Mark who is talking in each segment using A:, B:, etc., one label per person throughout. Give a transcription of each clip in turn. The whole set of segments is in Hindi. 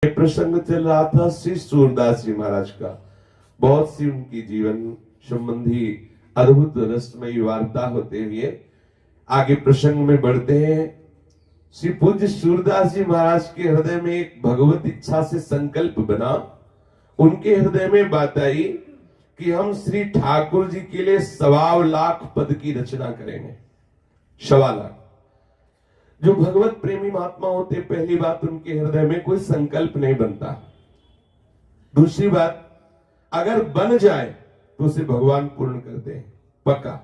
A: प्रसंग चल रहा था श्री सूरदास जी महाराज का। बहुत सी उनकी जीवन संबंधी अद्भुत रसमयी वार्ता होते हुए आगे प्रसंग में बढ़ते हैं। श्री पूज्य सूरदास जी महाराज के हृदय में एक भगवत इच्छा से संकल्प बना। उनके हृदय में बात आई कि हम श्री ठाकुर जी के लिए 1.25 लाख पद की रचना करेंगे। 1.25 लाख। जो भगवत प्रेमी महात्मा होते, पहली बात उनके हृदय में कोई संकल्प नहीं बनता। दूसरी बात, अगर बन जाए तो उसे भगवान पूर्ण करते हैं, पक्का।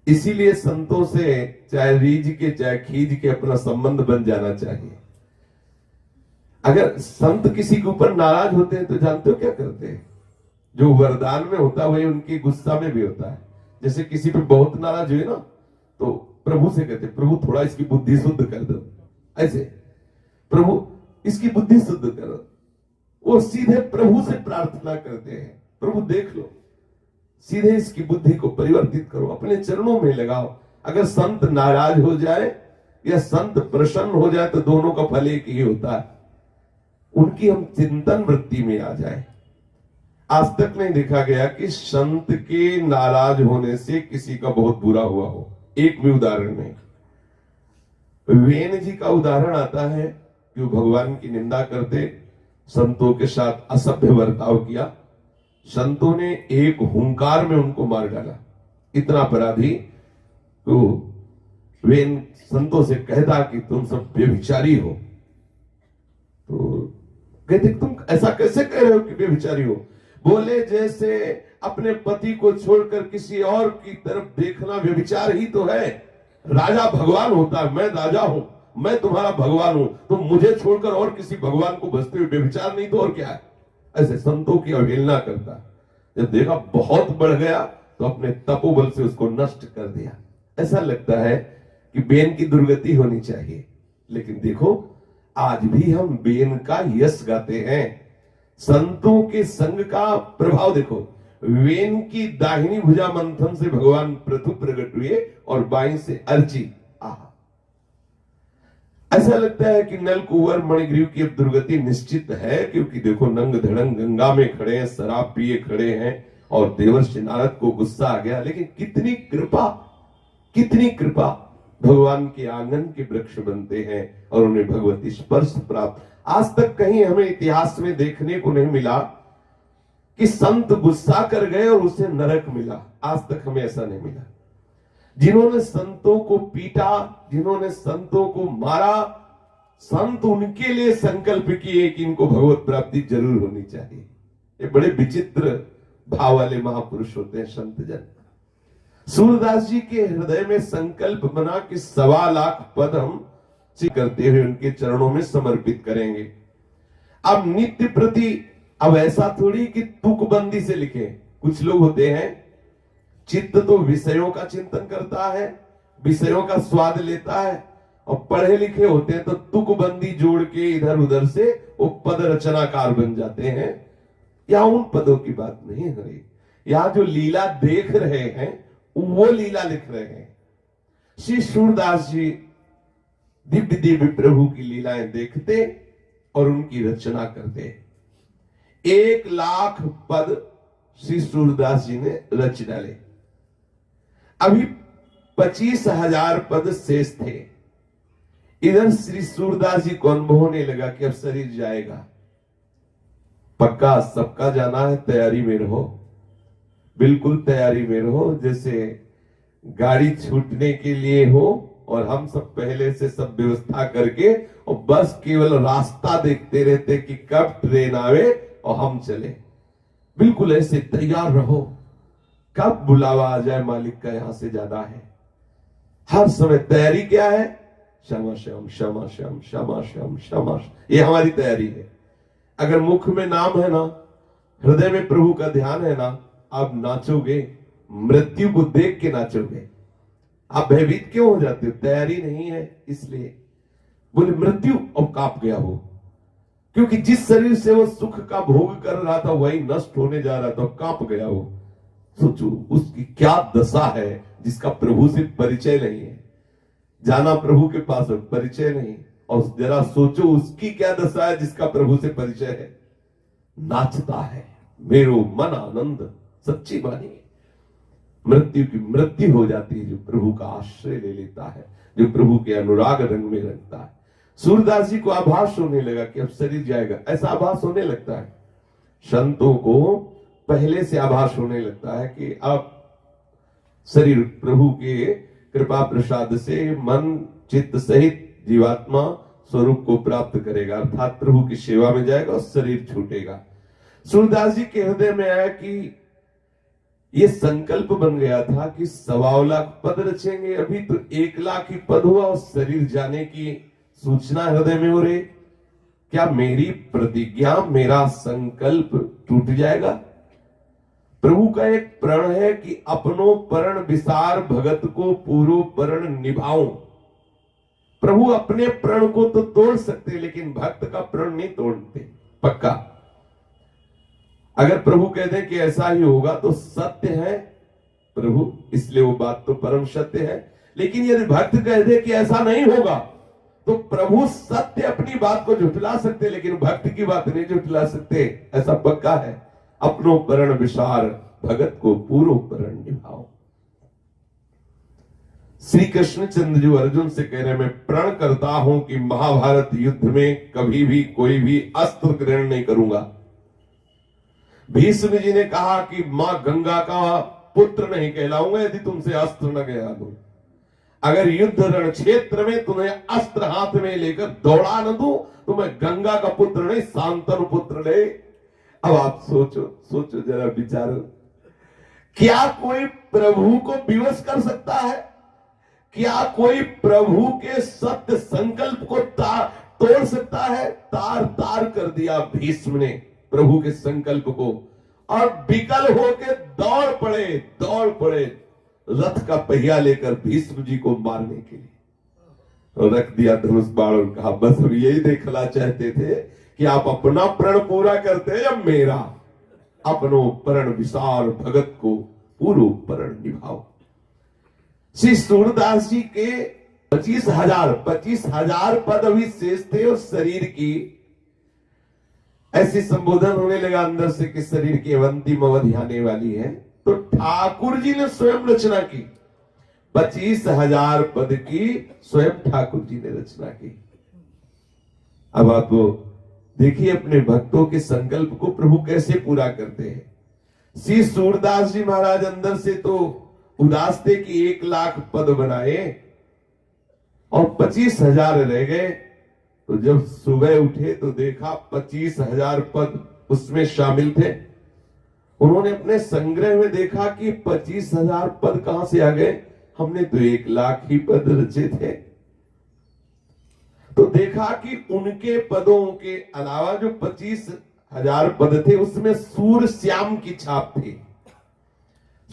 A: इसीलिए संतों से चाहे रीझ के चाहे खींच के अपना संबंध बन जाना चाहिए। अगर संत किसी के ऊपर नाराज होते हैं तो जानते हो क्या करते हैं? जो वरदान में होता है वही उनके गुस्सा में भी होता है। जैसे किसी पे बहुत नाराज हुए ना तो प्रभु से कहते, प्रभु थोड़ा इसकी बुद्धि शुद्ध कर दो। ऐसे प्रभु इसकी बुद्धि शुद्ध करो। वो सीधे प्रभु से प्रार्थना करते हैं, प्रभु देख लो, सीधे इसकी बुद्धि को परिवर्तित करो, अपने चरणों में लगाओ। अगर संत नाराज हो जाए या संत प्रसन्न हो जाए तो दोनों का फल एक ही होता है, उनकी हम चिंतन वृत्ति में आ जाए। आज तक नहीं देखा गया कि संत के नाराज होने से किसी का बहुत बुरा हुआ हो। एक भी उदाहरण नहीं। वेन जी का उदाहरण आता है कि वो भगवान की निंदा करते, संतों के साथ असभ्य बर्ताव किया। संतों ने एक हुंकार में उनको मार डाला। इतना अपराधी तो वेन संतों से कहता कि तुम सब व्यभिचारी हो। तो कहते तुम ऐसा कैसे कह रहे हो कि व्यभिचारी हो? बोले जैसे अपने पति को छोड़कर किसी और की तरफ देखना व्यभिचार ही तो है। राजा भगवान होता है, मैं राजा हूं, मैं तुम्हारा भगवान हूं, तो मुझे छोड़कर और किसी भगवान को भजते हुए व्यभिचार नहीं तो और क्या है? ऐसे संतों की अवहेलना करता। जब देखा बहुत बढ़ गया तो अपने तपोबल से उसको नष्ट कर दिया। ऐसा लगता है कि बेन की दुर्गति होनी चाहिए, लेकिन देखो आज भी हम बेन का यश गाते हैं। संतों के संग का प्रभाव देखो। वेन की दाहिनी भुजा मंथन से भगवान प्रथु प्रकट हुए और बाईं से अर्ची। ऐसा लगता है कि नल कुंवर मणिग्रीव की अब दुर्गति निश्चित है, क्योंकि देखो नंग धड़ंग गंगा में खड़े हैं, शराब पिए खड़े हैं और देवर्षि नारद को गुस्सा आ गया। लेकिन कितनी कृपा, कितनी कृपा, भगवान के आंगन के वृक्ष बनते हैं और उन्हें भगवती स्पर्श प्राप्त। आज तक कहीं हमें इतिहास में देखने को नहीं मिला कि संत गुस्सा कर गए और उसे नरक मिला। आज तक हमें ऐसा नहीं मिला। जिन्होंने संतों को पीटा, जिन्होंने संतों को मारा, संत उनके लिए संकल्प किए कि इनको भगवत प्राप्ति जरूर होनी चाहिए। ये बड़े विचित्र भाव वाले महापुरुष होते हैं संत जन। सूरदास जी के हृदय में संकल्प बना कि 1.25 लाख पद हम करते हुए उनके चरणों में समर्पित करेंगे। अब नित्य प्रति, अब ऐसा थोड़ी कि तुकबंदी से लिखे। कुछ लोग होते हैं चित्त तो विषयों का चिंतन करता है, विषयों का स्वाद लेता है, और पढ़े लिखे होते हैं तो तुकबंदी जोड़ के इधर उधर से वो पद रचनाकार बन जाते हैं। या उन पदों की बात नहीं है रही। यहां जो लीला देख रहे हैं वो लीला लिख रहे हैं। श्री सूरदास जी दिव्य दिव्य प्रभु की लीलाएं देखते और उनकी रचना करते। 1 लाख पद श्री सूरदास जी ने रच डाले। अभी 25,000 पद शेष थे। इधर श्री सूरदास जी को अनुभव होने लगा कि अब शरीर जाएगा, पक्का सबका जाना है, तैयारी में रहो, बिल्कुल तैयारी में रहो। जैसे गाड़ी छूटने के लिए हो और हम सब पहले से सब व्यवस्था करके और बस केवल रास्ता देखते रहते कि कब ट्रेन आवे और हम चले। बिल्कुल ऐसे तैयार रहो, कब बुलावा आ जाए मालिक का, यहां से जाना है। हर समय तैयारी क्या है? क्षमा श्याम क्षमा श्याम क्षमा श्याम क्षमा, ये हमारी तैयारी है। अगर मुख में नाम है ना, हृदय में प्रभु का ध्यान है ना, आप नाचोगे, मृत्यु को देख के नाचोगे। आप भयभीत क्यों हो जाते हो? तैयारी नहीं है इसलिए। बोले मृत्यु अब कांप गया हो, क्योंकि जिस शरीर से वो सुख का भोग कर रहा था वही नष्ट होने जा रहा था, कांप गया हो। सोचो उसकी क्या दशा है जिसका प्रभु से परिचय नहीं है। जाना प्रभु के पास, परिचय नहीं, और जरा सोचो उसकी क्या दशा है जिसका प्रभु से परिचय है, नाचता है, मेरो मन आनंद, सच्ची मानी मृत्यु की मृत्यु हो जाती है जो प्रभु का आश्रय ले लेता है, जो प्रभु के अनुराग रंग में रंगता है। सूरदास जी को आभास होने लगा कि अब शरीर जाएगा, ऐसा आभास होने लगता है। संतों को पहले से आभास होने लगता है कि अब शरीर प्रभु के कृपा प्रसाद से मन चित्त सहित जीवात्मा स्वरूप को प्राप्त करेगा, अर्थात प्रभु की सेवा में जाएगा और शरीर छूटेगा। सूरदास जी के हृदय में आया कि ये संकल्प बन गया था कि 1.25 लाख पद रचेंगे, अभी तो 1 लाख ही पद हुआ और शरीर जाने की सूचना हृदय में हो रही, क्या मेरी प्रतिज्ञा, मेरा संकल्प टूट जाएगा? प्रभु का एक प्रण है कि अपनो प्रण विसार भगत को पूरो प्रण निभाऊं। प्रभु अपने प्रण को तो तोड़ सकते लेकिन भक्त का प्रण नहीं तोड़ते, पक्का। अगर प्रभु कह दें कि ऐसा ही होगा तो सत्य है प्रभु, इसलिए वो बात तो परम सत्य है। लेकिन यदि भक्त कह दे कि ऐसा नहीं होगा तो प्रभु सत्य अपनी बात को झुठला सकते लेकिन भक्त की बात नहीं झुठला सकते, ऐसा पक्का है। अपनो प्रण विसार भगत को पूरो प्रण निभाओ। श्री कृष्णचंद्र जी अर्जुन से कह रहे हैं, मैं प्रण करता हूं कि महाभारत युद्ध में कभी भी कोई भी अस्त्र ग्रहण नहीं करूंगा। भीष्म जी ने कहा कि मां गंगा का पुत्र नहीं कहलाऊंगा यदि तुमसे अस्त्र न गया दूं। अगर युद्ध रण क्षेत्र में तुम्हें अस्त्र हाथ में लेकर दौड़ा न दूं तो मैं गंगा का पुत्र नहीं, शांतनु पुत्र नहीं। अब आप सोचो जरा विचारो, क्या कोई प्रभु को विवश कर सकता है? क्या कोई प्रभु के सत्य संकल्प को तोड़ सकता है? तार तार कर दिया भीष्म ने प्रभु के संकल्प को और विकल होकर दौड़ पड़े रथ का पहिया लेकर भीष्म जी को मारने के लिए, और रख दिया धनुष बाण और कहा बस हम यही देखना चाहते थे कि आप अपना प्रण पूरा करते हैं या मेरा। अपनो प्रण विसार भगत को पूरो प्रण निभाओ। श्री सूरदास जी के 25,000 पद अभी शेष थे और शरीर की ऐसी संबोधन होने लगा अंदर से कि शरीर की अंतिम अवधि आने वाली है। तो ठाकुर जी ने स्वयं रचना की, 25,000 पद की स्वयं ठाकुर जी ने रचना की। अब आप देखिए अपने भक्तों के संकल्प को प्रभु कैसे पूरा करते हैं। श्री सूरदास जी महाराज अंदर से तो उदास थे कि 1 लाख पद बनाए और 25,000 रह गए। तो जब सुबह उठे तो देखा 25,000 पद उसमें शामिल थे। उन्होंने अपने संग्रह में देखा कि 25,000 पद कहां से आ गए, हमने तो 1 लाख ही पद रचे थे। तो देखा कि उनके पदों के अलावा जो 25,000 पद थे उसमें सूर श्याम की छाप थी।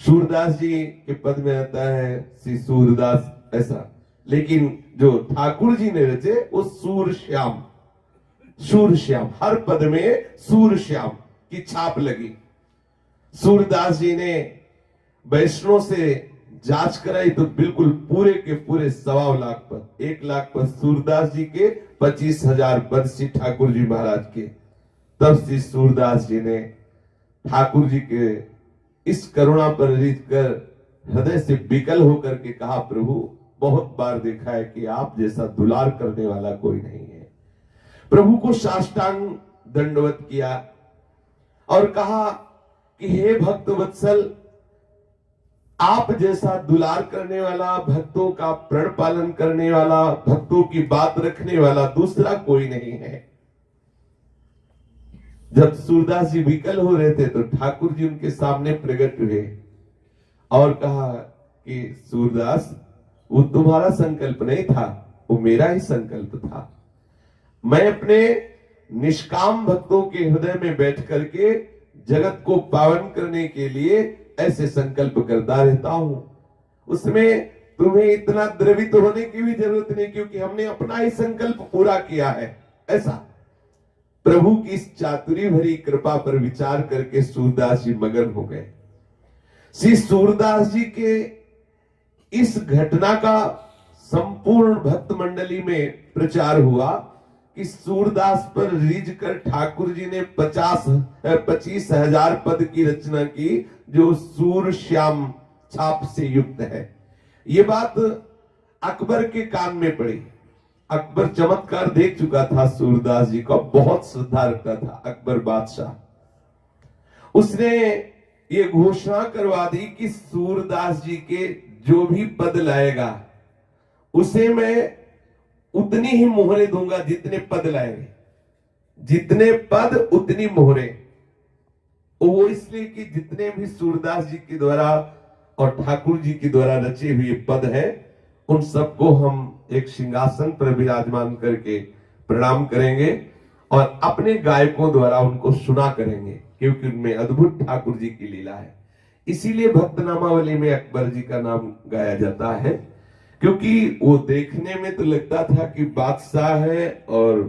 A: सूरदास जी के पद में आता है श्री सूरदास ऐसा, लेकिन जो ठाकुर जी ने रचे वो सूर श्याम, हर पद में सूर श्याम की छाप लगी। सूरदास जी ने वैष्णव से जांच कराई तो बिल्कुल पूरे के पूरे 1.25 लाख पद, 1 लाख पद सूरदास जी के, 25,000 पद श्री ठाकुर जी महाराज के। तब श्री सूरदास जी ने ठाकुर जी के इस करुणा पर रीझ कर हृदय से विकल होकर के कहा, प्रभु बहुत बार देखा है कि आप जैसा दुलार करने वाला कोई नहीं है। प्रभु को साष्टांग दंडवत किया और कहा कि हे भक्त वत्सल, आप जैसा दुलार करने वाला, भक्तों का प्रण पालन करने वाला, भक्तों की बात रखने वाला दूसरा कोई नहीं है। जब सूरदास जी विकल हो रहे थे तो ठाकुर जी उनके सामने प्रकट हुए और कहा कि सूरदास, वो तुम्हारा संकल्प नहीं था, वो मेरा ही संकल्प था। मैं अपने निष्काम भक्तों के हृदय में बैठ करके जगत को पावन करने के लिए ऐसे संकल्प करता रहता हूं। उसमें तुम्हें इतना द्रवित होने की भी जरूरत नहीं, क्योंकि हमने अपना ही संकल्प पूरा किया है। ऐसा प्रभु की इस चातुरी भरी कृपा पर विचार करके सूरदास जी मगन हो गए। श्री सूरदास जी के इस घटना का संपूर्ण भक्त मंडली में प्रचार हुआ कि सूरदास पर रीझ कर ठाकुर जी ने 25,000 पद की रचना की, जो सूर श्याम छाप से युक्त है। ये बात अकबर के कान में पड़ी। अकबर चमत्कार देख चुका था, सूरदास जी का बहुत श्रद्धा रखता था अकबर बादशाह। उसने ये घोषणा करवा दी कि सूरदास जी के जो भी पद लाएगा उसे मैं उतनी ही मोहरे दूंगा जितने पद लाएंगे, जितने पद उतनी मोहरे। वो इसलिए कि जितने भी सूरदास जी के द्वारा और ठाकुर जी के द्वारा रचे हुए पद हैं, उन सबको हम एक सिंहासन पर विराजमान करके प्रणाम करेंगे और अपने गायकों द्वारा उनको सुना करेंगे, क्योंकि उनमें अद्भुत ठाकुर जी की लीला है। इसीलिए भक्त नामावली में अकबर जी का नाम गाया जाता है, क्योंकि वो देखने में तो लगता था कि बादशाह है और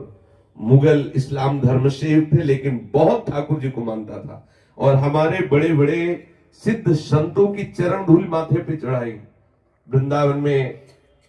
A: मुगल इस्लाम धर्म से युक्त है, लेकिन बहुत ठाकुर जी को मानता था। और हमारे बड़े बड़े सिद्ध संतों की चरण धूल माथे पे चढ़ाई। वृंदावन में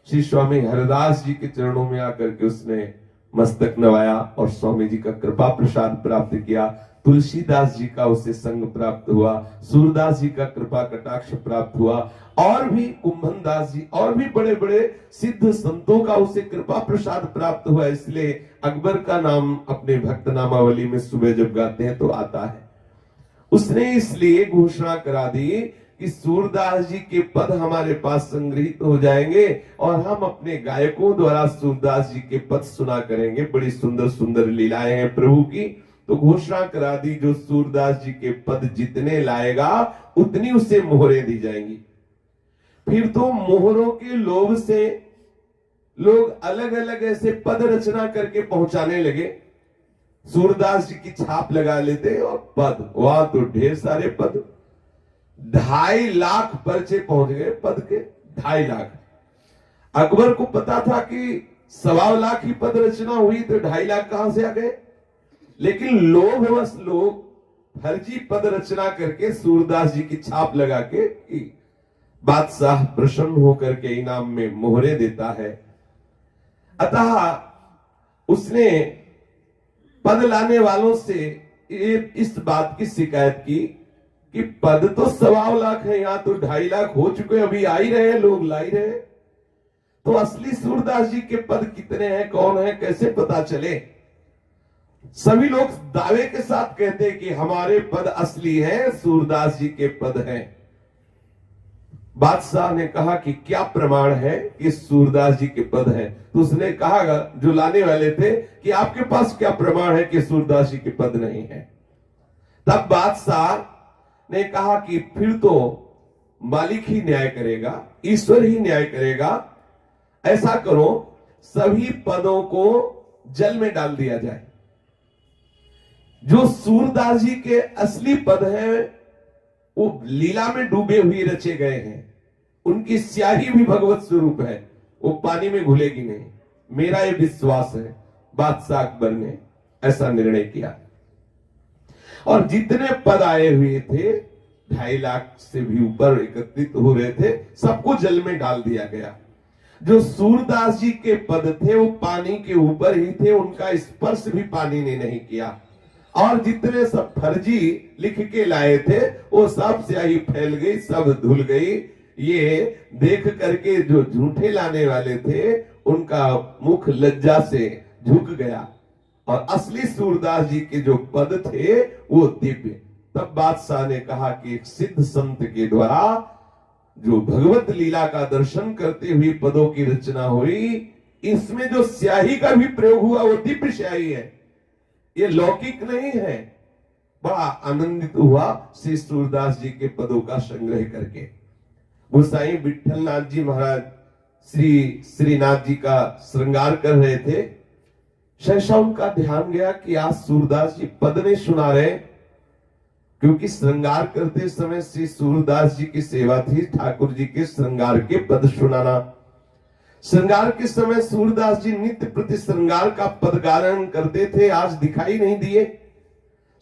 A: श्री स्वामी हरिदास जी के चरणों में आकर के उसने मस्तक नवाया और स्वामी जी का कृपा प्रसाद प्राप्त किया। तुलसीदास जी का उसे संग प्राप्त हुआ, सूरदास जी का कृपा कटाक्ष प्राप्त हुआ, और भी कुंभन दास जी और भी बड़े बड़े सिद्ध संतों का उसे कृपा प्रसाद प्राप्त हुआ। इसलिए अकबर का नाम अपने भक्त नामावली में सुबह जब गाते हैं तो आता है। उसने इसलिए घोषणा करा दी कि सूरदास जी के पद हमारे पास संग्रहित हो जाएंगे और हम अपने गायकों द्वारा सूरदास जी के पद सुना करेंगे। बड़ी सुंदर सुंदर लीलाएं हैं प्रभु की। तो घोषणा करा दी, जो सूरदास जी के पद जितने लाएगा उतनी उसे मोहरें दी जाएंगी। फिर तो मोहरों के लोभ से लोग अलग अलग ऐसे पद रचना करके पहुंचाने लगे। सूरदास जी की छाप लगा लेते और पद, वहां तो ढेर सारे पद, 2.5 लाख पर्चे पहुंच गए पद के, 2.5 लाख। अकबर को पता था कि 1.25 लाख ही पद रचना हुई, तो 2.5 लाख कहां से आ गए। लेकिन लोभवश लोग फर्जी पद रचना करके सूरदास जी की छाप लगा के बादशाह प्रसन्न होकर के इनाम में मोहरे देता है। अतः उसने पद लाने वालों से इस बात की शिकायत की कि पद तो 1.25 लाख है, यहां तो 2.5 लाख हो चुके, अभी आ ही रहे, लोग ला ही रहे। तो असली सूरदास जी के पद कितने हैं, कौन है, कैसे पता चले। सभी लोग दावे के साथ कहते हैं कि हमारे पद असली हैं, सूरदास जी के पद हैं। बादशाह ने कहा कि क्या प्रमाण है कि सूरदास जी के पद हैं। तो उसने कहा, जो लाने वाले थे, कि आपके पास क्या प्रमाण है कि सूरदास जी के पद नहीं है। तब बादशाह ने कहा कि फिर तो मालिक ही न्याय करेगा, ईश्वर ही न्याय करेगा। ऐसा करो, सभी पदों को जल में डाल दिया जाए। जो सूरदास जी के असली पद हैं वो लीला में डूबे हुए रचे गए हैं, उनकी स्याही भी भगवत स्वरूप है, वो पानी में घुलेगी नहीं, मेरा ये विश्वास है। बादशाह अकबर ने ऐसा निर्णय किया और जितने पद आए हुए थे 2.5 लाख से भी ऊपर एकत्रित हो रहे थे, सबको जल में डाल दिया गया। जो सूरदास जी के पद थे वो पानी के ऊपर ही थे, उनका स्पर्श भी पानी ने नहीं किया। और जितने सब फर्जी लिख के लाए थे वो सब स्याही फैल गई, सब धुल गई। ये देख करके जो झूठे लाने वाले थे उनका मुख लज्जा से झुक गया और असली सूरदास जी के जो पद थे वो दिव्य। तब बादशाह ने कहा कि एक सिद्ध संत के द्वारा जो भगवत लीला का दर्शन करते हुए पदों की रचना हुई, इसमें जो स्याही का भी प्रयोग हुआ वो दिव्य स्याही है, ये लौकिक नहीं है। बड़ा आनंदित हुआ श्री सूरदास जी के पदों का संग्रह करके। गोसाई विठल नाथ जी महाराज श्री श्रीनाथ जी का श्रृंगार कर रहे थे। सहसा उनका ध्यान गया कि आज सूरदास जी पद नहीं सुना रहे, क्योंकि श्रृंगार करते समय श्री सूरदास जी की सेवा थी ठाकुर जी के श्रृंगार के पद सुनाना। श्रृंगार के समय सूरदास जी नित्य प्रति श्रृंगार का पद गायन करते थे, आज दिखाई नहीं दिए।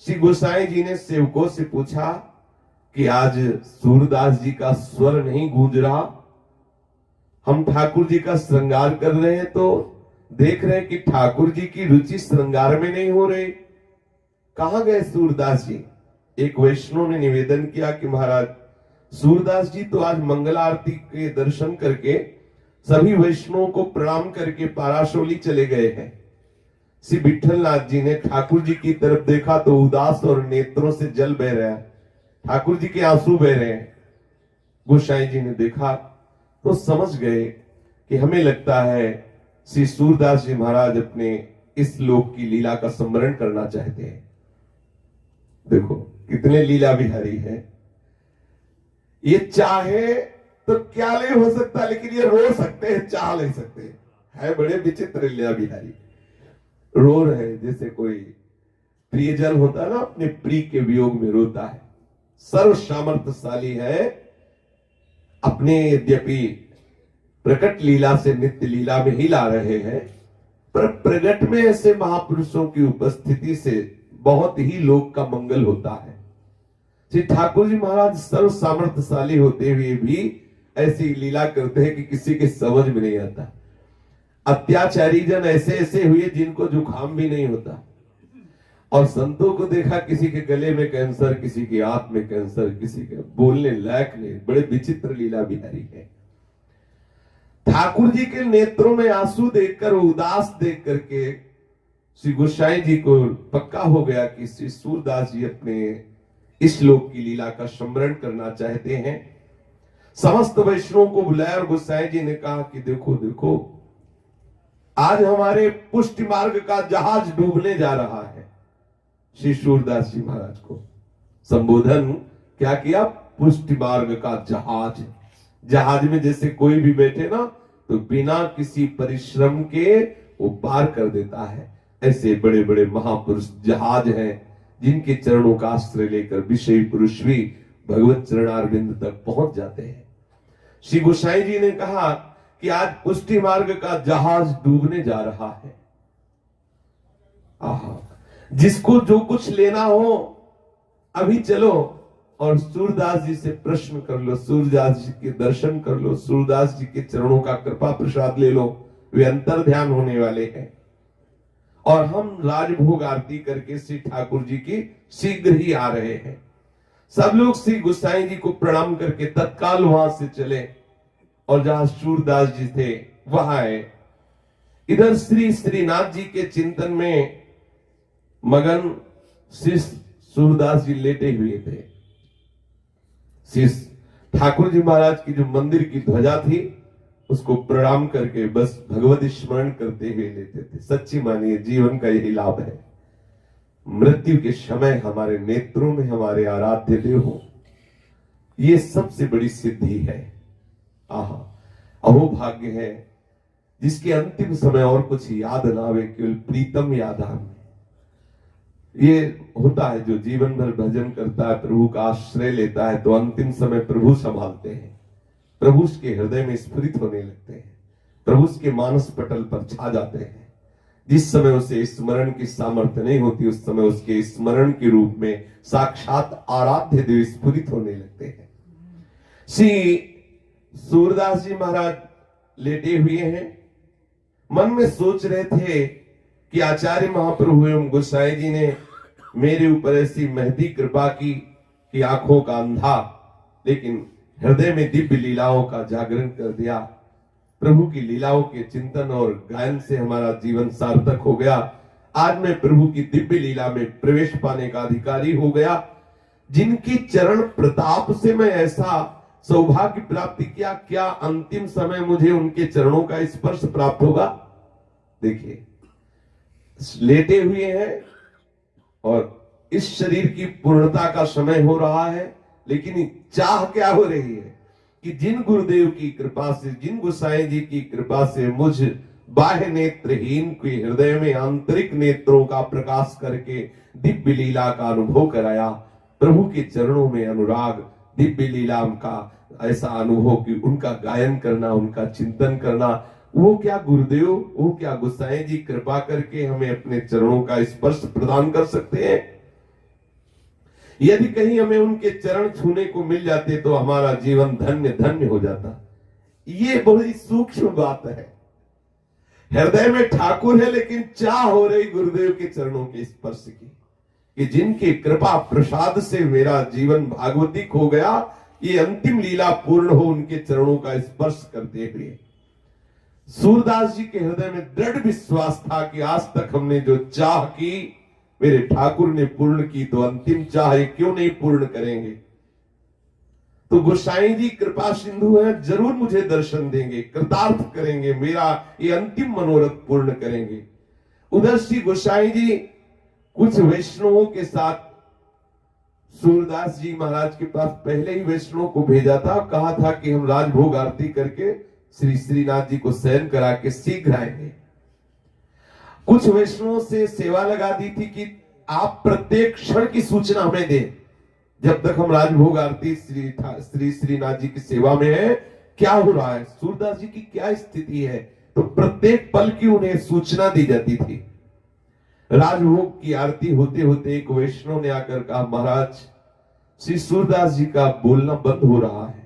A: श्री गोसाई जी ने सेवकों से पूछा कि आज सूरदास जी का स्वर नहीं गूंज रहा। हम ठाकुर जी का श्रृंगार कर रहे हैं तो देख रहे हैं कि ठाकुर जी की रुचि श्रृंगार में नहीं हो रही। कहां गए सूरदास जी? एक वैष्णव ने निवेदन किया कि महाराज सूरदास जी तो आज मंगल आरती के दर्शन करके सभी वैष्णवों को प्रणाम करके पाराशोली चले गए हैं। श्री विठलनाथ जी ने ठाकुर जी की तरफ देखा तो उदास और नेत्रों से जल बह रहा है, ठाकुर जी के आंसू बह रहे हैं। गोसाई जी ने देखा तो समझ गए कि हमें लगता है श्री सूरदास जी महाराज अपने इस लोक की लीला का स्मरण करना चाहते हैं। देखो कितने लीला बिहारी है। ये चाहे तो क्या ले हो सकता, लेकिन ये रो सकते हैं, चाह ले सकते हैं। है बड़े विचित्र लीला बिहारी। रो रहे जैसे कोई प्रियजन होता है ना, अपने प्रिय के वियोग में रोता है। सर्व सामर्थ्यशाली है, अपने यद्यपि प्रकट लीला से नित्य लीला में ही ला रहे हैं, पर प्रगट में ऐसे महापुरुषों की उपस्थिति से बहुत ही लोक का मंगल होता है। श्री ठाकुर जी महाराज सर्व सामर्थ्यशाली होते हुए भी ऐसी लीला करते हैं कि किसी के समझ में नहीं आता। अत्याचारी जन ऐसे ऐसे हुए जिनको जुकाम भी नहीं होता, और संतों को देखा किसी के गले में कैंसर, किसी की आंख में कैंसर, किसी के बोलने लायक नहीं। बड़े विचित्र लीला बिहारी है। ठाकुर जी के नेत्रों में आंसू देखकर, उदास देख करके श्री गोसाई जी को पक्का हो गया कि श्री सूरदास जी अपने इस लोक की लीला का स्मरण करना चाहते हैं। समस्त वैष्णवों को बुलाया और गोसाई जी ने कहा कि देखो देखो, आज हमारे पुष्टि मार्ग का जहाज डूबने जा रहा है। श्री सूरदास जी महाराज को संबोधन क्या किया? पुष्टि मार्ग का जहाज। जहाज में जैसे कोई भी बैठे ना तो बिना किसी परिश्रम के वो पार कर देता है। ऐसे बड़े बड़े महापुरुष जहाज हैं जिनके चरणों का आश्रय लेकर विषयी पुरुष भी भगवत चरणारविंद तक पहुंच जाते हैं। श्री गोसाई जी ने कहा कि आज पुष्टि मार्ग का जहाज डूबने जा रहा है। आहा, जिसको जो कुछ लेना हो अभी चलो और सूरदास जी से प्रश्न कर लो, सूरदास जी के दर्शन कर लो, सूरदास जी के चरणों का कृपा प्रसाद ले लो। वे अंतर ध्यान होने वाले हैं और हम राजभोग आरती करके श्री ठाकुर जी की शीघ्र ही आ रहे हैं। सब लोग श्री गोसाई जी को प्रणाम करके तत्काल वहां से चले और जहां सूरदास जी थे वहां आए। इधर श्री श्रीनाथ जी के चिंतन में मगन श्री सूरदास जी लेटे हुए थे। श्री ठाकुर जी महाराज की जो मंदिर की ध्वजा थी उसको प्रणाम करके बस भगवत स्मरण करते हुए लेते थे। सच्ची मानिए जीवन का यही लाभ है। मृत्यु के समय हमारे नेत्रों में हमारे आराध्य देव हो, ये सबसे बड़ी सिद्धि है। आहा, अहो भाग्य है जिसके अंतिम समय और कुछ याद ना आवे, केवल प्रीतम याद आवे। ये होता है जो जीवन भर भजन करता है, प्रभु का आश्रय लेता है, तो अंतिम समय प्रभु संभालते हैं, प्रभु उसके हृदय में स्फुरित होने लगते हैं, प्रभु उसके मानस पटल पर छा जाते हैं। जिस समय उसे स्मरण की सामर्थ्य नहीं होती उस समय उसके स्मरण के रूप में साक्षात आराध्य देव स्फुरित होने लगते हैं। श्री सूरदास जी महाराज लेटे हुए हैं, मन में सोच रहे थे कि आचार्य महाप्रभु एवं गोसाई जी ने मेरे ऊपर ऐसी महती कृपा की कि आंखों का अंधा, लेकिन हृदय में दिव्य लीलाओं का जागरण कर दिया। प्रभु की लीलाओं के चिंतन और गायन से हमारा जीवन सार्थक हो गया। आज मैं प्रभु की दिव्य लीला में प्रवेश पाने का अधिकारी हो गया। जिनकी चरण प्रताप से मैं ऐसा सौभाग्य प्राप्ति किया, क्या अंतिम समय मुझे उनके चरणों का स्पर्श प्राप्त होगा? देखिए, लेटे हुए हैं और इस शरीर की पूर्णता का समय हो रहा है, लेकिन चाह क्या हो रही है कि जिन गुरुदेव की कृपा से, जिन गोसाई जी की कृपा से मुझ बाह्य नेत्रहीन के हृदय में आंतरिक नेत्रों का प्रकाश करके दिव्य लीला का अनुभव कराया। प्रभु के चरणों में अनुराग, दिव्य लीला का ऐसा अनुभव कि उनका गायन करना, उनका चिंतन करना, वो क्या गुरुदेव, वो क्या गोसाई जी कृपा करके हमें अपने चरणों का स्पर्श प्रदान कर सकते हैं। यदि कहीं हमें उनके चरण छूने को मिल जाते तो हमारा जीवन धन्य धन्य हो जाता। ये बड़ी सूक्ष्म बात है। हृदय में ठाकुर है लेकिन चाह हो रही गुरुदेव के चरणों के स्पर्श की, कि जिनकी कृपा प्रसाद से मेरा जीवन भागवतिक हो गया, ये अंतिम लीला पूर्ण हो उनके चरणों का स्पर्श करते हुए। सूरदास जी के हृदय में दृढ़ विश्वास था कि आज तक हमने जो चाह की मेरे ठाकुर ने पूर्ण की, तो अंतिम चाह क्यों नहीं पूर्ण करेंगे। तो गोसाई जी कृपा सिंधु है, जरूर मुझे दर्शन देंगे, कृतार्थ करेंगे, मेरा ये अंतिम मनोरथ पूर्ण करेंगे। उधर श्री गोसाई जी कुछ वैष्णवों के साथ सूरदास जी महाराज के पास पहले ही वैष्णव को भेजा था, कहा था कि हम राजभोग आरती करके श्री श्रीनाथ जी को शयन करा के शीघ्र आएंगे। कुछ वैष्णवों से सेवा लगा दी थी कि आप प्रत्येक क्षण की सूचना हमें दें, जब तक हम राजभोग आरती श्री श्रीनाथ जी की सेवा में है, क्या हो रहा है, सूरदास जी की क्या स्थिति है, तो प्रत्येक पल की उन्हें सूचना दी जाती थी। राजभोग की आरती होते होते एक वैष्णव ने आकर कहा, महाराज श्री सूरदास जी का बोलना बंद हो रहा है।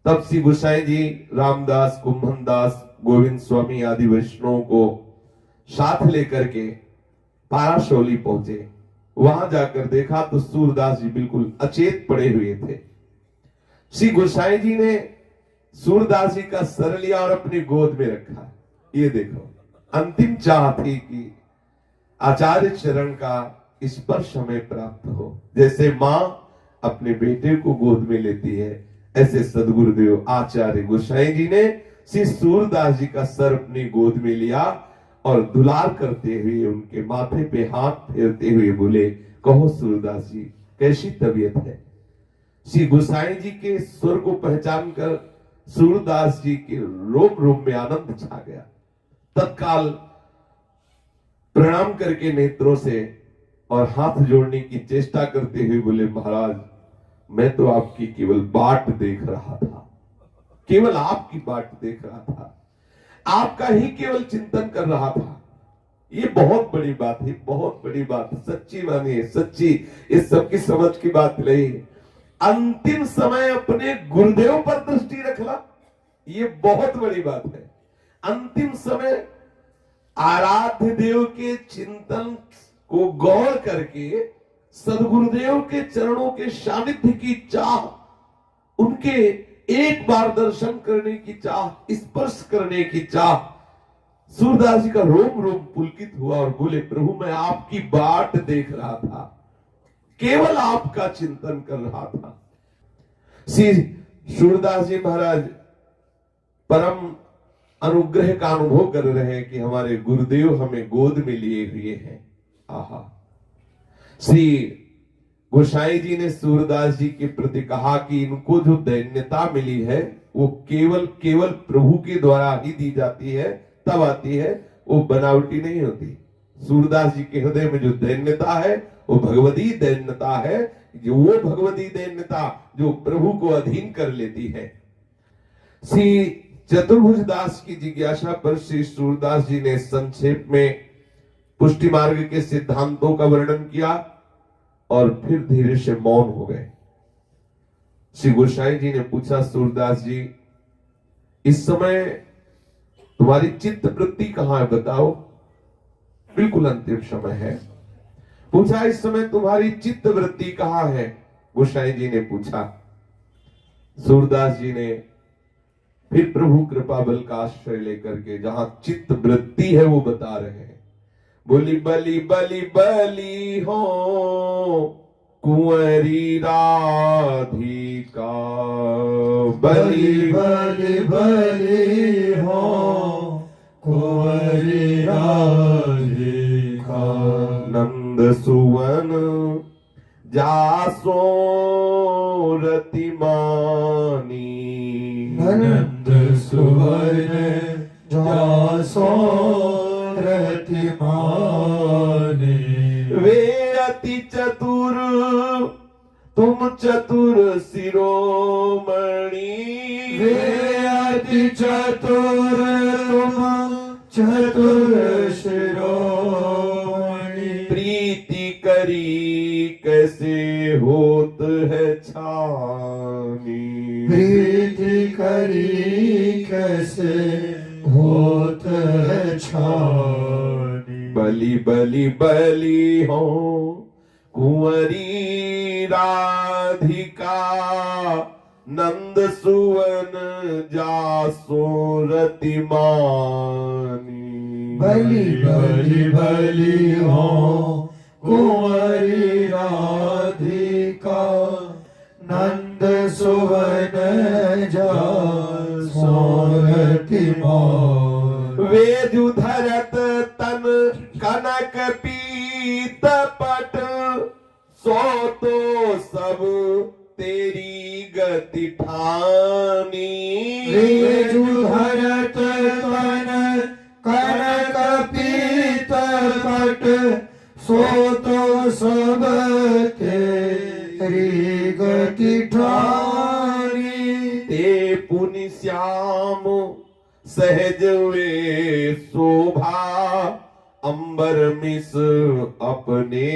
A: तब श्री गोसाई जी रामदास, कुंभनदास, गोविंद स्वामी आदि वैष्णवों को साथ लेकर के पाराशौली पहुंचे। वहां जाकर देखा तो सूरदास जी बिल्कुल अचेत पड़े हुए थे। श्री गोसाई जी ने सूरदास जी का सर लिया और अपनी गोद में रखा। ये देखो, अंतिम चाह थी कि आचार्य चरण का स्पर्श हमें प्राप्त हो। जैसे मां अपने बेटे को गोद में लेती है, ऐसे सदगुरुदेव आचार्य गोसाई जी ने श्री सूरदास जी का सर अपनी गोद में लिया और दुलार करते हुए उनके माथे पे हाथ फेरते हुए बोले, कहो सूरदास जी कैसी तबीयत है। श्री गोसाई जी के स्वर को पहचान कर सूरदास जी के रोम रोम में आनंद छा गया। तत्काल प्रणाम करके नेत्रों से और हाथ जोड़ने की चेष्टा करते हुए बोले, महाराज मैं तो आपकी केवल बाट देख रहा था, केवल आपकी बाट देख रहा था, आपका ही केवल चिंतन कर रहा था। ये बहुत बड़ी बात है, बहुत बड़ी बात, सच्ची मानिए, सच्ची, इस सबकी समझ की बात नहीं। अंतिम समय अपने गुरुदेव पर दृष्टि रखना, ये बहुत बड़ी बात है। अंतिम समय आराध्य देव के चिंतन को गौर करके सदगुरुदेव के चरणों के सानिध्य की चाह, उनके एक बार दर्शन करने की चाह, स्पर्श करने की चाह, सूरदास जी का रोम रोम पुलकित हुआ और बोले, प्रभु मैं आपकी बाट देख रहा था, केवल आपका चिंतन कर रहा था। श्री सूरदास जी महाराज परम अनुग्रह का अनुभव कर रहे हैं कि हमारे गुरुदेव हमें गोद में लिए हुए हैं। आहा, श्री गोसाई जी ने सूरदास जी के प्रति कहा कि इनको जो दैन्यता मिली है वो केवल केवल प्रभु के द्वारा ही दी जाती है, तब आती है, वो बनावटी नहीं होती। सूरदास जी के हृदय में जो दैन्यता है वो भगवती दैन्यता है, जो वो भगवती दैन्यता जो प्रभु को अधीन कर लेती है। श्री चतुर्भुज दास की जिज्ञासा पर श्री सूरदास जी ने संक्षेप में पुष्टि मार्ग के सिद्धांतों का वर्णन किया और फिर धीरे से मौन हो गए। श्री गोसाई जी ने पूछा, सूरदास जी इस समय तुम्हारी चित्त वृत्ति कहां है, बताओ। बिल्कुल अंतिम समय है। पूछा, इस समय तुम्हारी चित्त वृत्ति कहां है। गोसाई जी ने पूछा। सूरदास जी ने फिर प्रभु कृपा बल का आश्रय लेकर के जहां चित्त वृत्ति है वो बता रहे हैं। बोली, बली बली बली हो कुंवरी राधिका, बली बली बली हो कुंवरी राधिका, नंद सुवन जासो रतिमानी,
B: नंद सुवन जासो रतिमानी,
A: वे अति चतुर तुम चतुर शिरोमणि,
B: वे अति चतुर तुम चतुर शिरोमणि,
A: प्रीति करी कैसे होत है छानी,
B: प्रीति करी
A: बलि बलि बलि हो कुंवरी राधिका नंद सुवन जासो रतिमानी।
B: बलि बलि बलि हो कुंवरी राधिका नंद सुवन जासो रतिमानी।
A: वेजु धरत तन कनक पीत पट सो तो सब तेरी गति ठानी।
B: वेजु धरत तन कनक पीत पट सो तो सब तेरी गति ठानी।
A: ते पुनि श्याम सहज वे शोभा अंबर मिस अपने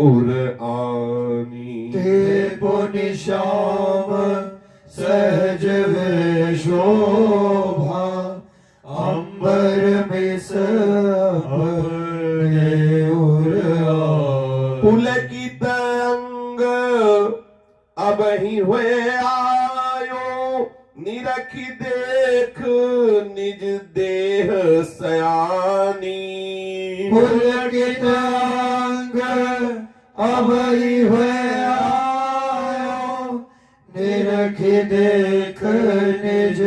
A: उर आनी।
B: ते पुनि श्याम सहज वे शोभा अंबर मिस अपने उर आनी।
A: पुलकित अंग अब ही हुए आयो निरखी देख निज देह सयानी।
B: पुलकित अंग अब ही हुए आयो निरखी देख निज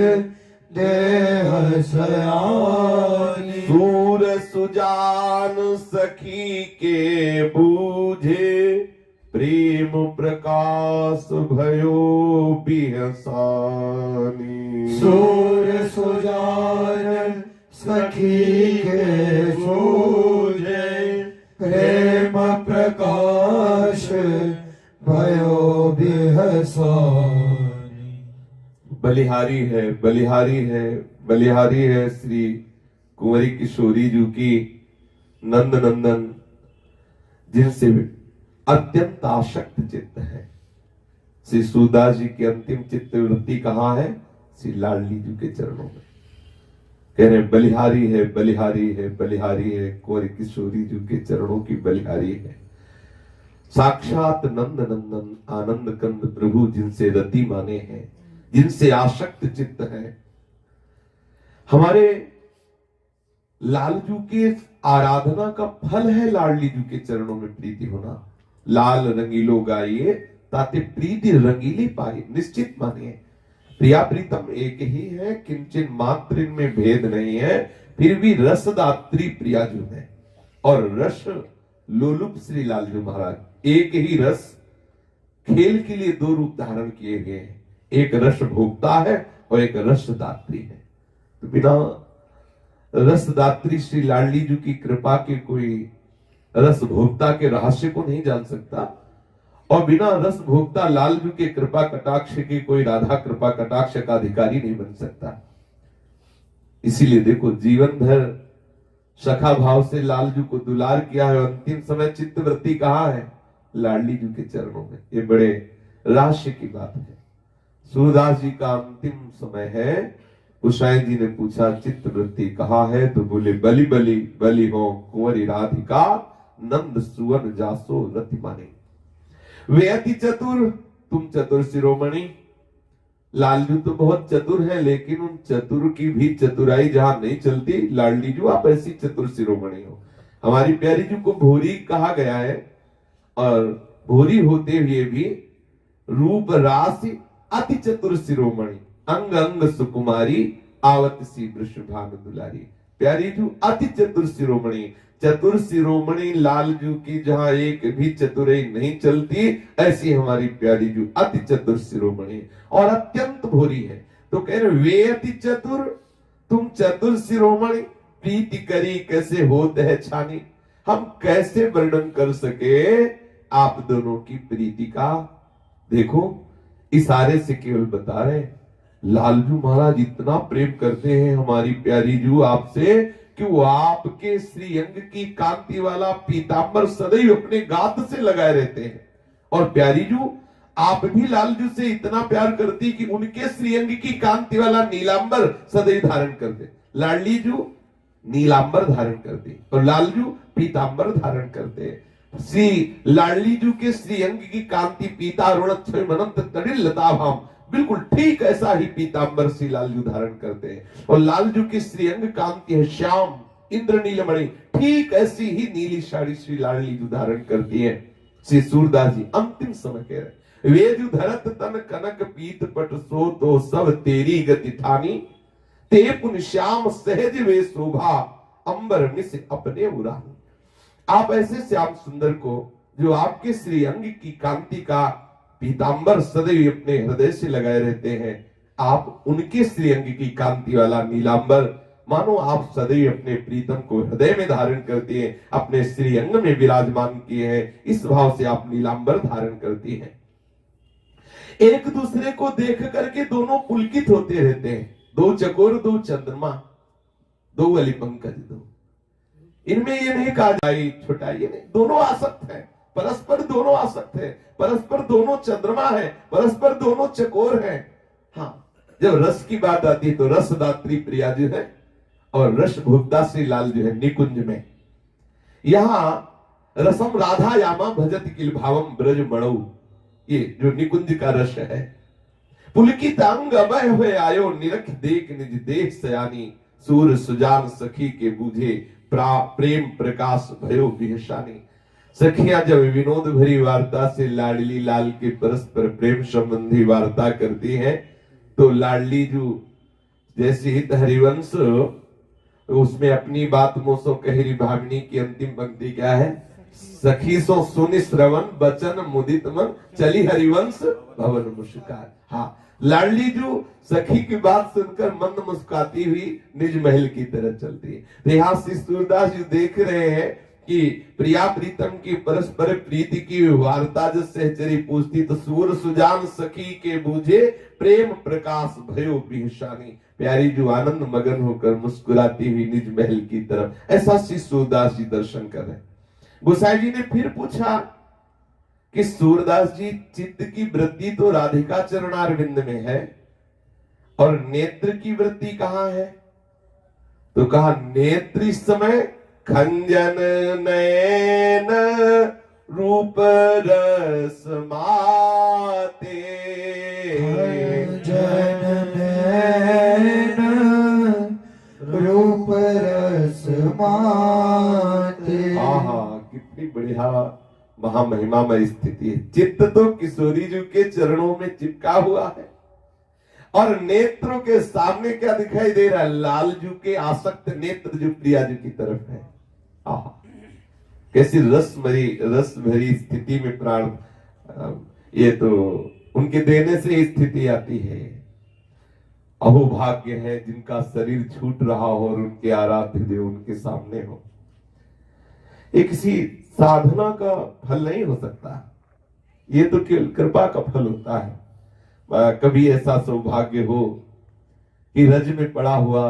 B: देह सयानी।
A: सूर सुजान सखी के बूझे प्रेम प्रकाश भयो बिहसानी।
B: सूर सुजान सखी के सूझे प्रेम प्रकाश भयो बिहसानी।
A: बलिहारी है बलिहारी है बलिहारी है श्री कुंवरी किशोरी जी की नंद नंदन जिनसे अत्यंत आसक्त चित्त है। श्री सूरदास जी की अंतिम चित्त वृत्ति कहाँ है? श्री लाडली जी के चरणों में। कह रहे बलिहारी है बलिहारी है बलिहारी है कुंवरी किशोरी जी के चरणों की बलिहारी है। साक्षात नंद नंदन आनंद कंद प्रभु जिनसे रति माने हैं, जिनसे आसक्त चित्त है। हमारे लालजू के आराधना का फल है लाडली जी के चरणों में प्रीति होना। लाल रंगीलो गाइए ताते प्रीति रंगीली पाए, निश्चित मानिए प्रिया प्रीतम एक ही है, किंचन मात्र इनमें भेद नहीं है। फिर भी रसदात्री प्रिया जो है और रस लोलुप श्री लालजू महाराज। एक ही रस खेल के लिए दो रूप धारण किए गए हैं, एक रस भोक्ता है और एक रसदात्री है। तो बिना रसदात्री श्री लाडली जी की कृपा के कोई रस भोक्ता के रहस्य को नहीं जान सकता, और बिना रस भोक्ता लालजू के कृपा कटाक्ष के कोई राधा कृपा कटाक्ष का अधिकारी नहीं बन सकता। इसीलिए देखो जीवन भर सखा भाव से लालजू को दुलार किया है, अंतिम समय चित्तवृत्ति कहाँ है? लाडली जी के चरणों में। ये बड़े रहस्य की बात है। सूरदास जी का अंतिम समय है। कुशाय जी ने पूछा चित्तवृत्ति कहाँ है? तो बोले बलि बलि बलि हो कुंवरी राधिका नंद सुवन जासो रति माने। वे अति चतुर, तुम चतुर शिरोमणि। लालजू तो बहुत चतुर है, लेकिन उन चतुर की भी चतुराई जहां नहीं चलती, लाडली जू आप ऐसी चतुर शिरोमणि हो। हमारी प्यारी जी को भोरी कहा गया है, और भोरी होते हुए भी रूप राशि अति चतुर शिरोमणि, अंग अंग सुकुमारी आवत सी वृषभानु दुलारी। प्यारी जू अति चतुर शिरोमणि, चतुर शिरोमणि लालजू की जहां एक भी चतुराई नहीं चलती, ऐसी हमारी प्यारी जू अति चतुर शिरोमणि और अत्यंत भोरी है। तो कह रहे वे अति चतुर, तुम चतुर शिरोमणि, प्रीति करी कैसे होत है छानी। हम कैसे वर्णन कर सके आप दोनों की प्रीति का। देखो इशारे से केवल बता रहे, लालजू महाराज इतना प्रेम करते हैं हमारी प्यारी जू आपसे कि वो आपके श्रीअंग की कांति वाला पीतांबर सदैव अपने गात से लगाए रहते हैं। और प्यारी जू आप भी लालजू से इतना प्यार करती कि उनके श्रीअंग की कांति वाला नीलांबर सदैव धारण करते। लाडली जू नीलांबर धारण करती और लालजू पीतांबर धारण करते हैं। श्री लाडली जी के श्रीअंग की कांति पीता अनंत तड़िल लताभाम, बिल्कुल ठीक ऐसा ही पीतांबर श्री लालजू धारण करते हैं। और लालजू की श्रीअंग कांति है श्याम इंद्र नीलमणि, ठीक ऐसी ही नीली साड़ी श्री लाडली जी धारण करती है। श्री सूरदास जी अंतिम समय कह रहे, वेद धरत तन कनक पीत पट सो तो सब तेरी गति थानी, ते पुन श्याम सहज वे शोभा अंबर मिस अपने उरानी। आप ऐसे श्याम सुंदर को जो आपके श्री अंग की कांति का पीतांबर सदैव अपने हृदय से लगाए रहते हैं, आप उनके श्री अंग की कांति वाला नीलांबर मानो आप सदैव अपने प्रीतम को हृदय में धारण करती हैं, अपने श्री अंग में विराजमान किए हैं, इस भाव से आप नीलांबर धारण करती हैं। एक दूसरे को देख करके दोनों पुलकित होते रहते हैं, दो चकोर दो चंद्रमा दो अली पंकज दो, इनमें ये नहीं कहा जाए छोटा, ये नहीं, दोनों आसक्त है, परस्पर दोनों आसक्त है, परस्पर दोनों चंद्रमा है, परस्पर दोनों चकोर है। हाँ, जब रस की बात आती है तो रसदात्री प्रिया जो है और रस भोक्ता श्री लाल जो है निकुंज में। यहां रसम राधा यामा भजत किल भावम ब्रज मणु, ये जो निकुंज का रस है। पुलकित अंग अभय हुए आयो निरख देख निज देह सयानी, सूर सुजान सखी के बूझे प्रेम प्रकाश भयो विहशानी। सखियां जब विनोद भरी वार्ता से लाडली लाल के परस्पर प्रेम संबंधी वार्ता करती हैं, तो लाडली जो जैसे हित हरिवंश उसमें अपनी बात मोसो कहरी भावनी की अंतिम पंक्ति क्या है, सखी सो सुनि श्रवण बचन मुदित मन चली हरिवंश भवन मुस्कान। हाँ, लाडली जो सखी की बात सुनकर मंद मुस्काती हुई निज महल की तरह चलती है। तो यहाँ श्री सूरदास जी देख रहे हैं कि प्रिया प्रीतम की परस्पर प्रीति की वार्ता जब सहचरी पूछती तो सूर सुजान सखी के बूझे प्रेम प्रकाश भयो बिहशानी, प्यारी जो आनंद मगन होकर मुस्कुराती हुई निज महल की तरफ, ऐसा श्री सूरदास जी दर्शन कर रहे। गोसाई जी ने फिर पूछा कि सूरदास जी चित्त की वृत्ति तो राधिका चरणारविंद में है और नेत्र की वृत्ति कहां है, तो कहा नेत्र इस समय खंजन नयन रूप रस माते,
B: खंजन नयन रूप रस माते।
A: आहा, कितनी बढ़िया महामहिमामय स्थिति है। चित्त तो किशोरी जी के चरणों में चिपका हुआ है और नेत्रों के सामने क्या दिखाई दे रहा है, लालजू के आसक्त नेत्र जो प्रिया जी की तरफ है। आहा, कैसी रस भरी स्थिति में प्राण, ये तो उनके देने से स्थिति आती है। अहोभाग्य है जिनका शरीर छूट रहा हो और उनके आराध्य देव उनके सामने हो। ये किसी साधना का फल नहीं हो सकता, ये तो केवल कृपा का फल होता है। कभी ऐसा सौभाग्य हो कि रज में पड़ा हुआ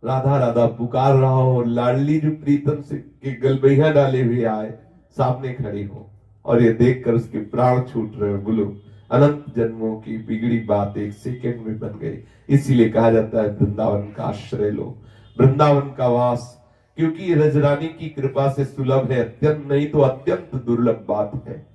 A: राधा राधा पुकार रहा हो और लाडली जो प्रीतम से के गलबैया डाले हुए आए सामने खड़ी हो और ये देखकर उसके प्राण छूट रहे हो, बोलो अनंत जन्मों की बिगड़ी बात एक सेकंड में बन गई। इसीलिए कहा जाता है वृंदावन का आश्रय लो, वृंदावन का वास, क्योंकि रजरानी की कृपा से सुलभ है, अत्यंत नहीं तो अत्यंत दुर्लभ बात है।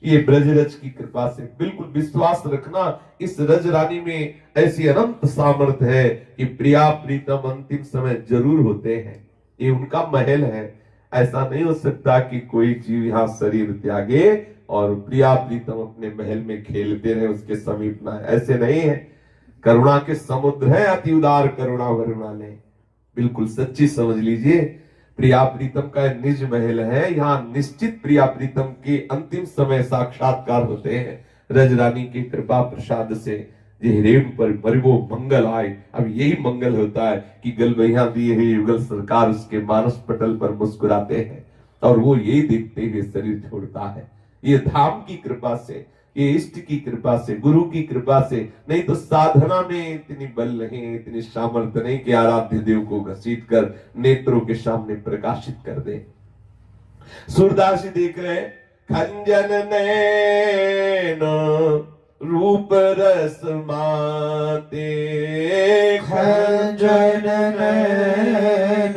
A: ये ब्रजरज की कृपा से बिल्कुल विश्वास रखना, इस रजरानी में ऐसी अनंत सामर्थ्य है कि प्रिया प्रीतम अंतिम समय जरूर होते हैं। ये उनका महल है, ऐसा नहीं हो सकता कि कोई जीव यहाँ शरीर त्यागे और प्रिया प्रीतम अपने महल में खेलते रहे, उसके समीप ना, ऐसे नहीं है। करुणा के समुद्र है, अति उदार करुणा वरुणा ने, बिल्कुल सच्ची समझ लीजिए। प्रिया प्रीतम का निज महल है, यहाँ निश्चित प्रिया प्रीतम के अंतिम समय साक्षात्कार होते हैं रजरानी की कृपा प्रसाद से। रेम पर मरिबो मंगल आए, अब यही मंगल होता है कि गलबैया दिए हुए युगल सरकार उसके मानस पटल पर मुस्कुराते हैं और वो यही देखते हुए शरीर छोड़ता है। ये धाम की कृपा से, ये इष्ट की कृपा से, गुरु की कृपा से, नहीं तो साधना में इतनी बल नहीं, इतनी सामर्थ्य नहीं कि आराध्य देव को घसीट कर नेत्रों के सामने प्रकाशित कर दे। सूरदास जी देख रहे हैं, खंजन नैन रूप रस माते,
B: खंजन नैन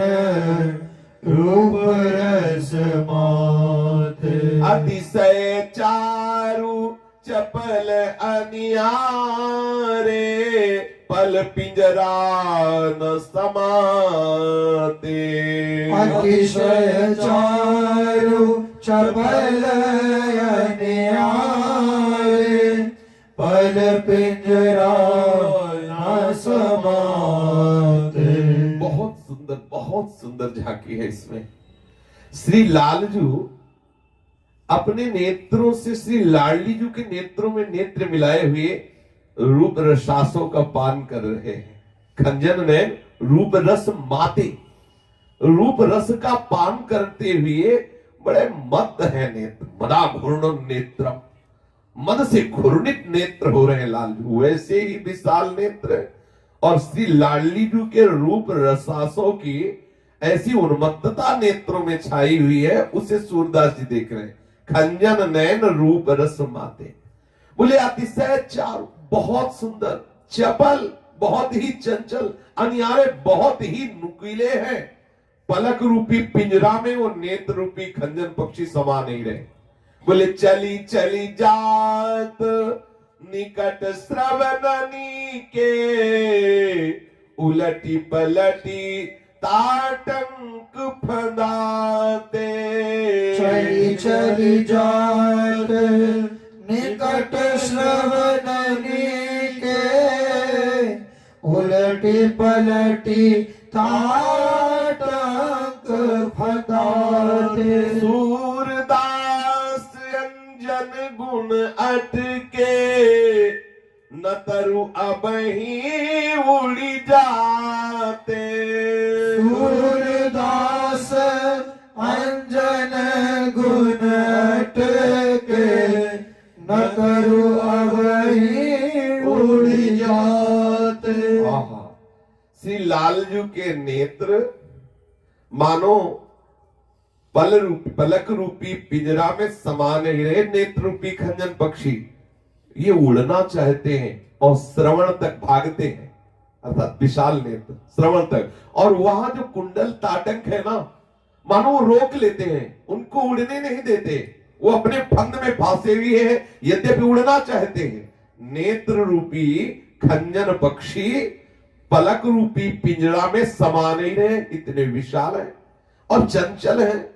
B: रूप रस समाते
A: अतिशय चारु चपल अनियारे पल पिंजरा न समाते
B: अतिशय चारु चपल अनियारे पल पिंजरा न समाते।
A: बहुत सुंदर झांकी है इसमें। श्री लालजू अपने नेत्रों से श्री लाडली जू के नेत्रों में नेत्र मिलाए हुए रूप रसासों का पान कर रहे हैं। खंजन ने रूप रस माते, रूप रस का पान करते हुए बड़े मद है नेत्र, मदा घूर्ण नेत्र, मद से घूर्णित नेत्र हो रहे हैं लालजू। वैसे ही विशाल नेत्र और श्री लाडली जू के रूप रसासों की ऐसी उन्मत्तता नेत्रों में छाई हुई है, उसे सूरदास जी देख रहे हैं। खंजन नैन रूप रस माते, बोले अतिशय चारु बहुत सुंदर, चपल बहुत ही चंचल, अनियारे बहुत ही नुकीले हैं। पलक रूपी पिंजरा में वो नेत्र रूपी खंजन पक्षी समा नहीं रहे। बोले चली चली जात निकट श्रवणनी के, उलटी पलटी ताटंक फंदाते।
B: चली चली जात निकट श्रवणनी के, उलटी पलटी ताटंक फंदाते।
A: सूरदास अंजन गुण अटके, न तरु अबही उड़ी जाते।
B: सूरदास अंजन गुण अटके, न तरु अबही उड़ी जाते।
A: श्री लालजू के नेत्र मानो पलक रूपी पिंजरा में समा नहीं रहे। नेत्र रूपी खंजन पक्षी ये उड़ना चाहते हैं और श्रवण तक भागते हैं, अर्थात विशाल नेत्र श्रवण तक। और वहां जो कुंडल ताटंक है ना, मानो वो रोक लेते हैं, उनको उड़ने नहीं देते। वो अपने फंद में फांसे हुए हैं, यद्यपि उड़ना चाहते हैं। नेत्र रूपी खंजन पक्षी पलक रूपी पिंजरा में समा नहीं रहे, इतने विशाल हैं और चंचल हैं,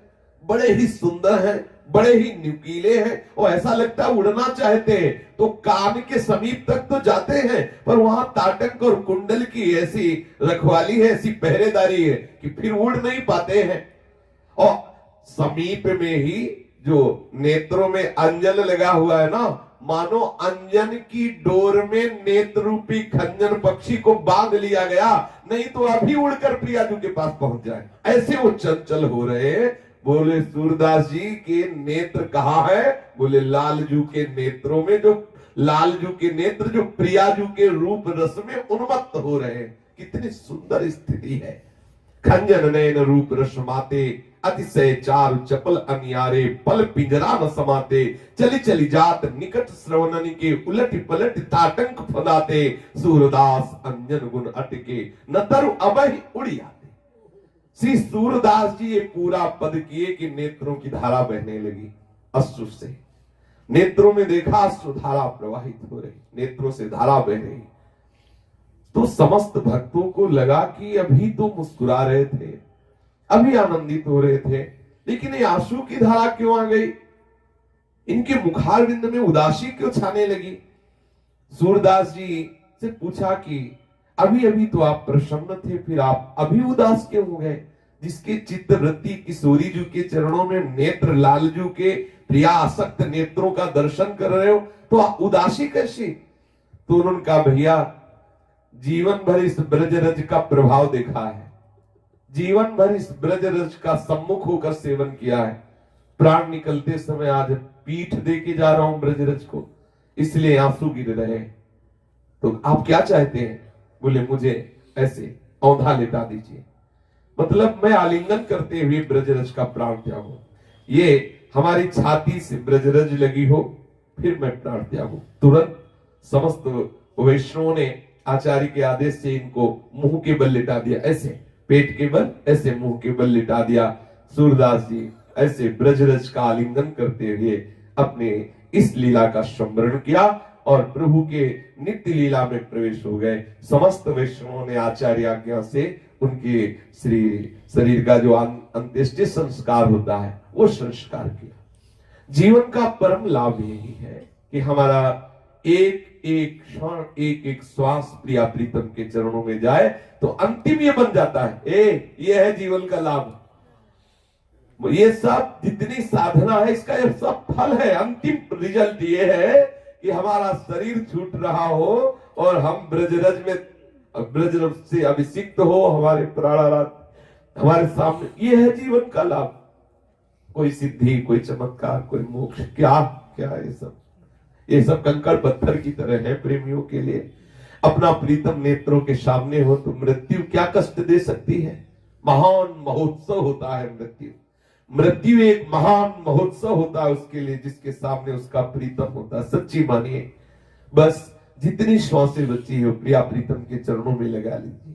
A: बड़े ही सुंदर हैं, बड़े ही नुकीले हैं। और ऐसा लगता है उड़ना चाहते हैं तो कान के समीप तक तो जाते हैं, पर वहां ताटंक और कुंडल की ऐसी रखवाली है, ऐसी पहरेदारी है कि फिर उड़ नहीं पाते हैं। और समीप में ही जो नेत्रों में अंजन लगा हुआ है ना, मानो अंजन की डोर में नेत्र रूपी खंजन पक्षी को बांध लिया गया, नहीं तो अभी उड़कर प्रियाजू के पास पहुंच जाए, ऐसे वो चंचल हो रहे हैं। बोले सूरदास जी के नेत्र कहाँ है? बोले लालजू के नेत्रों में, जो लालजू के नेत्र जो प्रियाजू के रूप रस में उन्मत्त हो रहे हैं। कितनी सुंदर स्थिति है। खंजन नयन रूप रस माते, अतिशय चारु चपल अनियारे पल पिंजरा न समाते। चली चली जात निकट श्रवणनी के, उलट पलट ताटंक फंदाते। सूरदास अंजन गुण अटके, न तरु अबहि उड़ी आते। श्री सूरदास जी ये पूरा पद किए कि नेत्रों की धारा बहने लगी अश्रु से। नेत्रों में देखा अश्रु धारा प्रवाहित हो रही, नेत्रों से धारा बह रही। तो समस्त भक्तों को लगा कि अभी तो मुस्कुरा रहे थे, अभी आनंदित हो रहे थे, लेकिन ये आंसू की धारा क्यों आ गई? इनके मुखारविंद में उदासी क्यों छाने लगी? सूरदास जी से पूछा कि अभी अभी तो आप प्रसन्न थे, फिर आप अभी उदास क्यों हो गए? जिसके चित्तवृत्ति किशोरी जू के चरणों में नेत्र लालजू के प्रिया आसक्त नेत्रों का दर्शन कर रहे हो, तो उदासी कैसी? तो उन्होंने कहा भैया जीवन भर इस ब्रजरज का प्रभाव देखा है, जीवन भर इस ब्रजरज का सम्मुख होकर सेवन किया है। प्राण निकलते समय आज पीठ दे के जा रहा हूं ब्रजरज को, इसलिए आंसू गिर रहे हैं। तो आप क्या चाहते हैं? बोले मुझे ऐसे औंधा लेटा दीजिए, मतलब मैं आलिंगन करते हुए ब्रजरज का प्राण त्यागूं, ये हमारी छाती से ब्रजरज लगी हो, फिर मैं प्राण त्यागूं। तुरंत समस्त वैष्णवों ने आचार्य के आदेश से इनको मुंह के बल लिटा दिया, ऐसे पेट के बल, ऐसे मुंह के बल लिटा दिया। सूरदास जी ऐसे ब्रजरज का आलिंगन करते हुए अपने इस लीला का स्मरण किया और प्रभु के नित्य लीला में प्रवेश हो गए। समस्त वैष्णवों ने आचार्य आज्ञा से उनके श्री शरीर का जो अंत्येष्टि संस्कार होता है वो संस्कार किया। जीवन का परम लाभ यही है कि हमारा एक एक क्षण एक एक श्वास प्रिया प्रीतम के चरणों में जाए तो अंतिम ये बन जाता है। ये है जीवन का लाभ। ये सब जितनी साधना है इसका ये सब फल है। अंतिम रिजल्ट ये है कि हमारा शरीर छूट रहा हो और हम ब्रजरज में ब्रजरज से अभिषिक्त हो, हमारे प्राणारात हमारे सामने। ये है जीवन का लाभ। कोई सिद्धि, कोई चमत्कार, कोई मोक्ष, क्या क्या ये सब कंकड़ पत्थर की तरह है प्रेमियों के लिए। अपना प्रीतम नेत्रों के सामने हो तो मृत्यु क्या कष्ट दे सकती है। महान महोत्सव होता है मृत्यु एक महान महोत्सव होता है उसके लिए जिसके सामने उसका प्रीतम होता है। सच्ची मानिए, बस जितनी श्वासें बची हो प्रिया प्रीतम के चरणों में लगा लीजिए।